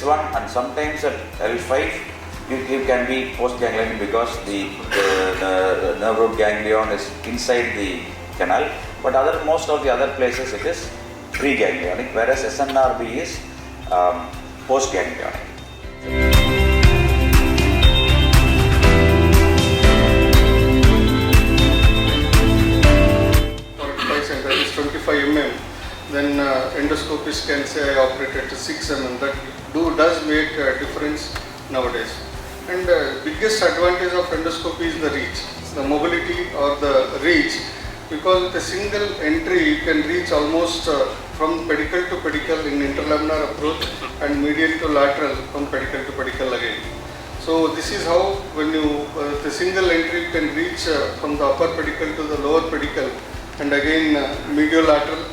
S1 and sometimes at L5 you can be postganglionic because the nerve root ganglion is inside the canal, but most of the other places it is preganglionic, whereas SNRB is postganglionic. That is 25 mm, then endoscopist can say I operated to 6 mm. That does make a difference nowadays. And biggest advantage of endoscopy is the reach, the mobility or the reach, because with a single entry you can reach almost from pedicle to pedicle in interlaminar approach and medial to lateral from pedicle to pedicle again. So this is how when you with a single entry you can reach from the upper pedicle to the lower pedicle and again medial lateral.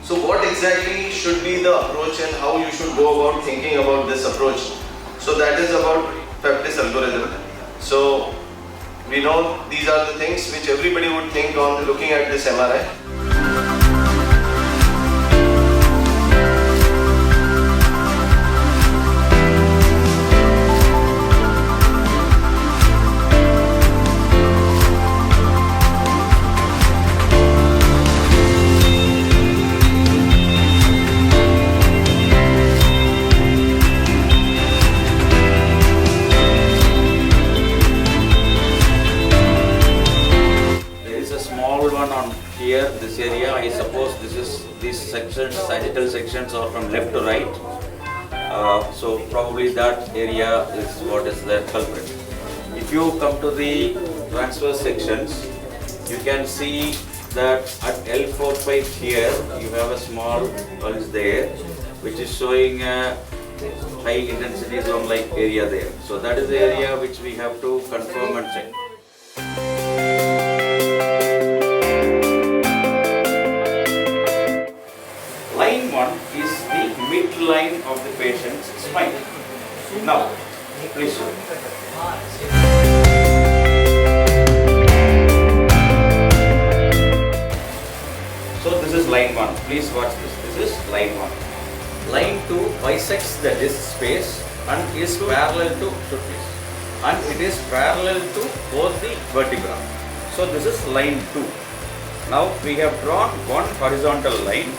So what exactly should be the approach and how you should go about thinking about this approach? So that is about Peptis algorithm. So we know these are the things which everybody would think on looking at this MRI. Here, this area, I suppose these sections, sagittal sections are from left to right. So probably that area is what is the culprit. If you come to the transverse sections, you can see that at L45 here, you have a small bulge there, which is showing a high intensity zone like area there. So that is the area which we have to confirm and check. Line 1 is the midline of the patient's spine. Now, please show. So this is line 1. Please watch this. This is line 1. Line 2 bisects the disc space and is parallel to surface. And it is parallel to both the vertebra. So this is line 2. Now we have drawn one horizontal line.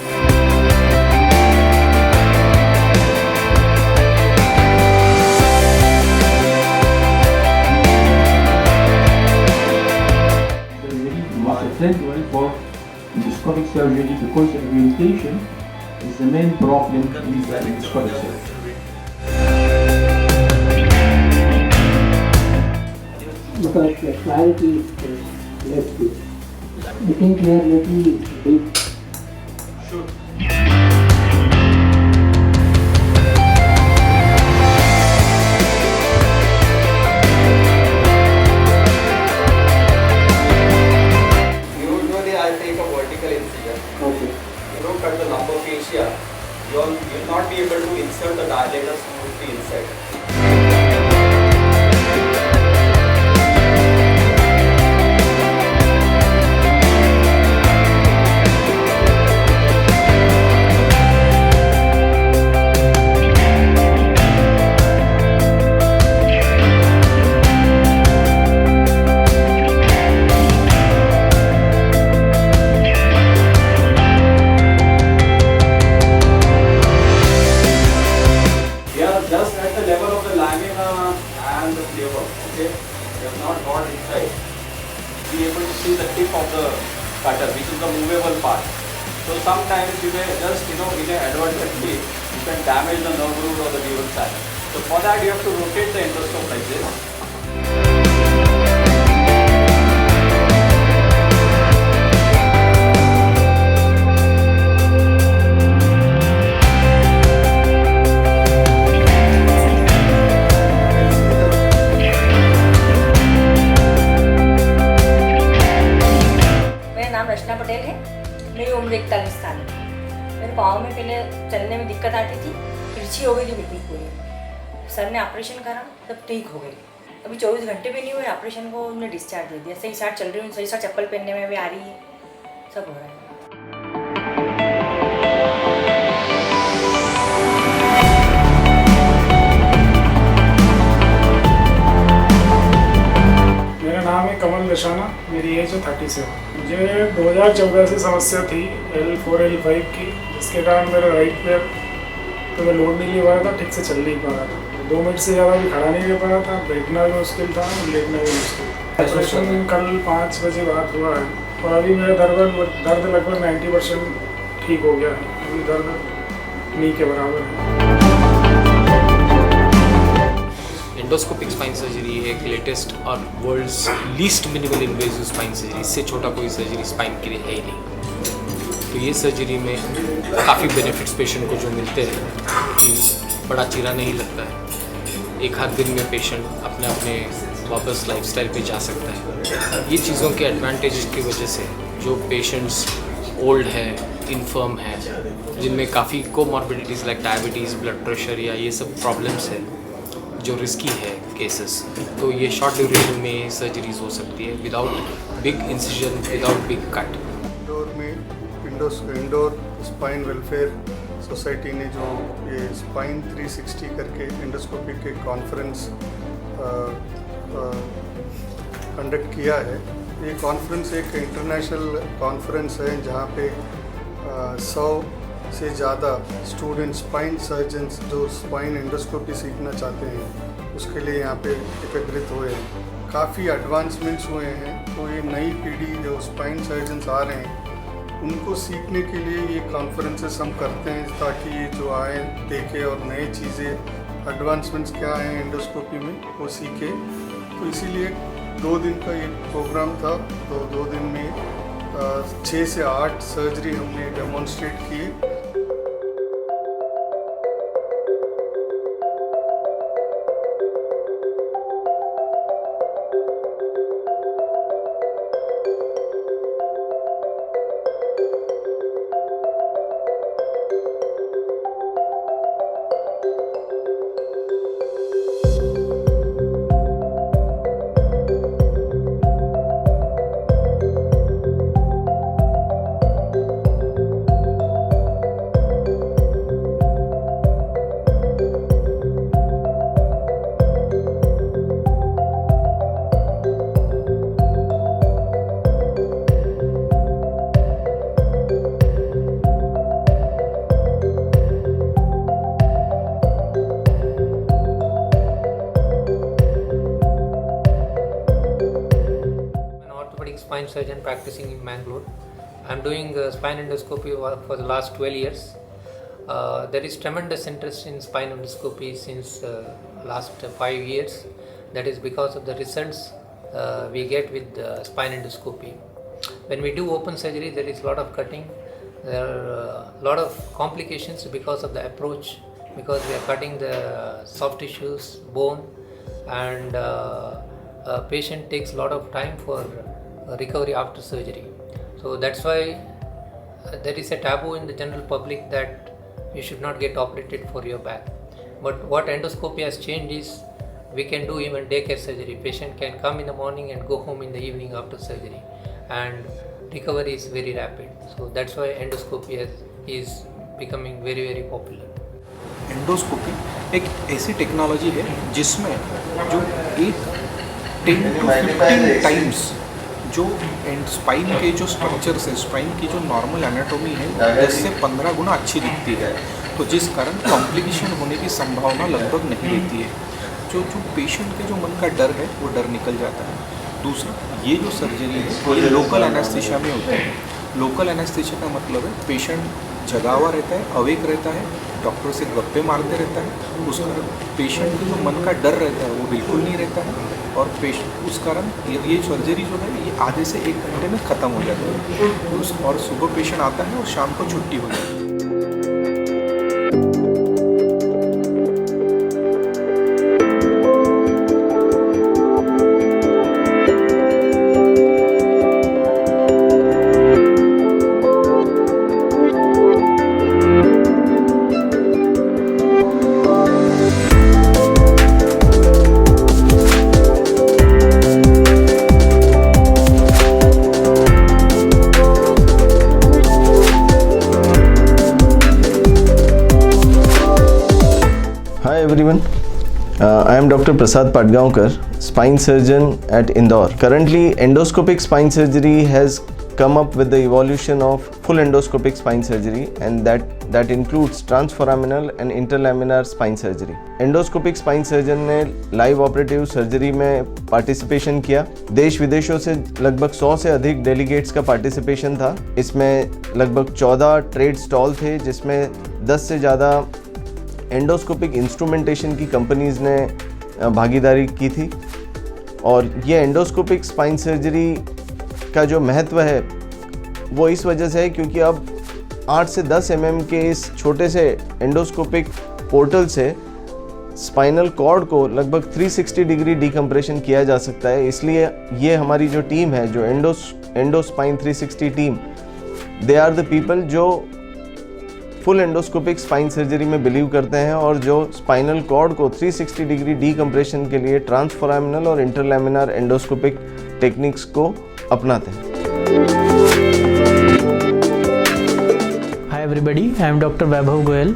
Central for endoscopic surgery because the orientation is the main problem in the endoscopic surgery. Because the clarity is less good. I think we are little big. Sure. At the lumbar fascia, you will not be able to insert the dilator smoothly inside. Be able to see the tip of the cutter, which is the movable part. So sometimes you may just, in an advertently, you can damage the nerve root or the neural side. So for that you have to rotate the endoscope like this. रचना पटेल है। मेरी उम्र 41 साल है। मेरे पाँव में पहले चलने में दिक्कत आती थी, तिरछी हो गई थी बिल्कुल पूरी। सर ने ऑपरेशन करा तब ठीक हो गई। अभी 24 घंटे भी नहीं हुए ऑपरेशन को, उन्होंने डिस्चार्ज दे दिया। सही साथ चल रही हूँ, सही साथ चप्पल पहनने में भी आ रही है, सब हो रहा है। मेरा नाम है कमल दशाना, मेरी एज है 37। मुझे 2014 से समस्या थी L4 L5 की, जिसके कारण मेरा राइट पैर तो मैं लोड नहीं ले पा रहा था, ठीक से चल नहीं पा रहा था। 2 मिनट से ज़्यादा भी खड़ा नहीं ले पा रहा था, बैठना भी मुश्किल था, लेटना भी मुश्किल। ऑपरेशन कल 5 बजे बाद हुआ है और अभी मेरा दर्द लगभग 90% ठीक हो गया है। अभी दर्द नी के बराबर है। एंडोस्कोपिक स्पाइन सर्जरी एक लेटेस्ट और world's least minimal invasive spine surgery. इससे छोटा कोई सर्जरी स्पाइन के लिए है ही नहीं। तो ये सर्जरी में काफ़ी बेनिफिट्स पेशेंट को जो मिलते हैं कि बड़ा चीरा नहीं लगता है, 1-8 दिन में पेशेंट अपने अपने वापस लाइफस्टाइल पे जा सकता है। ये चीज़ों के एडवांटेज की वजह से जो पेशेंट्स ओल्ड है, इन्फर्म है, जिनमें काफ़ी comorbidities like diabetes, blood pressure या ये सब प्रॉब्लम्स है जो रिस्की है केसेस, तो ये शॉर्ट ड्यूरेशन में सर्जरीज हो सकती है without big incision, without big cut. Indore में इंडोर स्पाइन वेलफेयर सोसाइटी ने जो ये स्पाइन 360 करके एंडोस्कोपी के कॉन्फ्रेंस कंडक्ट किया है। ये कॉन्फ्रेंस एक इंटरनेशनल कॉन्फ्रेंस है जहाँ पे 100 से ज़्यादा स्टूडेंट स्पाइन सर्जन्स जो स्पाइन एंडोस्कोपी सीखना चाहते हैं उसके लिए यहाँ पे एकत्रित हुए हैं। काफ़ी एडवांसमेंट्स हुए हैं, तो ये नई पीढ़ी जो स्पाइन सर्जन्स आ रहे हैं उनको सीखने के लिए ये कॉन्फ्रेंसेस हम करते हैं ताकि ये जो आए देखें और नई चीज़ें एडवांसमेंट्स क्या हैं एंडोस्कोपी में वो सीखे। तो इसीलिए 2 दिन का ये प्रोग्राम था, तो 2 दिन में 6 से 8 सर्जरी हमने डेमोन्स्ट्रेट किए। Spine surgeon practicing in Mangalore. I am doing spine endoscopy for the last 12 years. There is tremendous interest in spine endoscopy since last 5 years. That is because of the results we get with spine endoscopy. When we do open surgery, there is a lot of cutting. There are a lot of complications because of the approach, because we are cutting the soft tissues, bone, and a patient takes a lot of time for recovery after surgery. So that's why there is a taboo in the general public that you should not get operated for your back. But what endoscopy has changed is we can do even daycare surgery. Patient can come in the morning and go home in the evening after surgery, and recovery is very rapid. So that's why endoscopy is becoming very, very popular. Endoscopy एक ऐसी technology है जिसमें जो 10 to 15 times जो spine के जो structures है, spine की जो नॉर्मल एनाटॉमी है 10 से 15 गुना अच्छी दिखती है, तो जिस कारण कॉम्प्लिकेशन होने की संभावना लगभग नहीं रहती है। जो पेशेंट के जो मन का डर है वो डर निकल जाता है। दूसरा, ये जो सर्जरी है ये लोकल एनेस्थीसिया में होता है। लोकल एनेस्थीसिया का मतलब है पेशेंट जगा हुआ रहता है, अवेक रहता है, डॉक्टर से गप्पे मारते रहता है, उस कारण पेशेंट के जो मन का डर रहता है वो बिल्कुल नहीं रहता है, और उस कारण ये सर्जरी जो है ये आधे से 1 घंटे में ख़त्म हो जाती है। और सुबह पेशेंट आता है और शाम को छुट्टी हो जाती है। I'm Dr. Prasad Patgaonkar, spine surgeon at Indore. Currently, endoscopic spine surgery has come up with the evolution of full endoscopic spine surgery, and that includes transforaminal and interlaminar spine surgery. Endoscopic spine surgeon ने live operative surgery में participation किया. देश विदेशों से लगभग 100 से अधिक delegates का पार्टिसिपेशन था. इसमें लगभग 14 ट्रेड स्टॉल थे, जिसमें 10 से ज़्यादा एंडोस्कोपिक इंस्ट्रूमेंटेशन की कंपनीज़ ने भागीदारी की थी. और ये एंडोस्कोपिक स्पाइन सर्जरी का जो महत्व है वो इस वजह से है क्योंकि अब 8 से 10 mm के इस छोटे से एंडोस्कोपिक पोर्टल से स्पाइनल कॉर्ड को लगभग 360 डिग्री डिकम्प्रेशन किया जा सकता है. इसलिए ये हमारी जो टीम है, जो endospine 360 team, they are the people जो फुल एंडोस्कोपिक स्पाइन सर्जरी में बिलीव करते हैं और जो स्पाइनल कॉर्ड को 360 डिग्री डिकम्प्रेशन के लिए ट्रांसफोरामिनल और इंटरलैमिनार एंडोस्कोपिक टेक्निक्स को अपनाते हैं. Hi everybody, I am Dr. Vaibhav Goyal,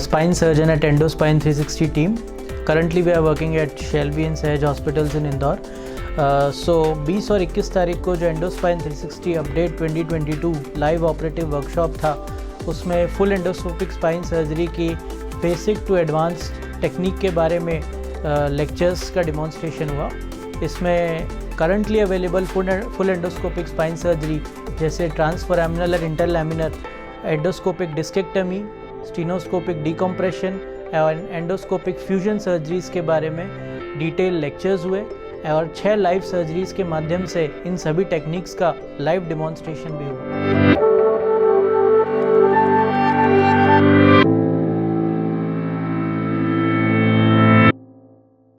spine surgeon at Endospine 360 team. Currently we are working at Shelby and Sahaj hospitals in Indore. So 20 और 21 तारीख को जो endospine 360 update 2022 live operative workshop था, उसमें full endoscopic spine surgery की basic to advance technique के बारे में लेक्चर्स का डिमॉन्स्ट्रेशन हुआ. इसमें currently available full endoscopic spine surgery जैसे ट्रांसफोरामिनल और इंटरलैमिनर, एंडोस्कोपिक डिस्केक्टमी, स्टीनोस्कोपिक डिकम्प्रेशन और एंडोस्कोपिक फ्यूजन सर्जरीज़ के बारे में डिटेल लेक्चर्स हुए और 6 लाइव सर्जरीज़ के माध्यम से इन सभी टेक्निक्स का लाइव डिमॉन्स्ट्रेशन भी हुआ.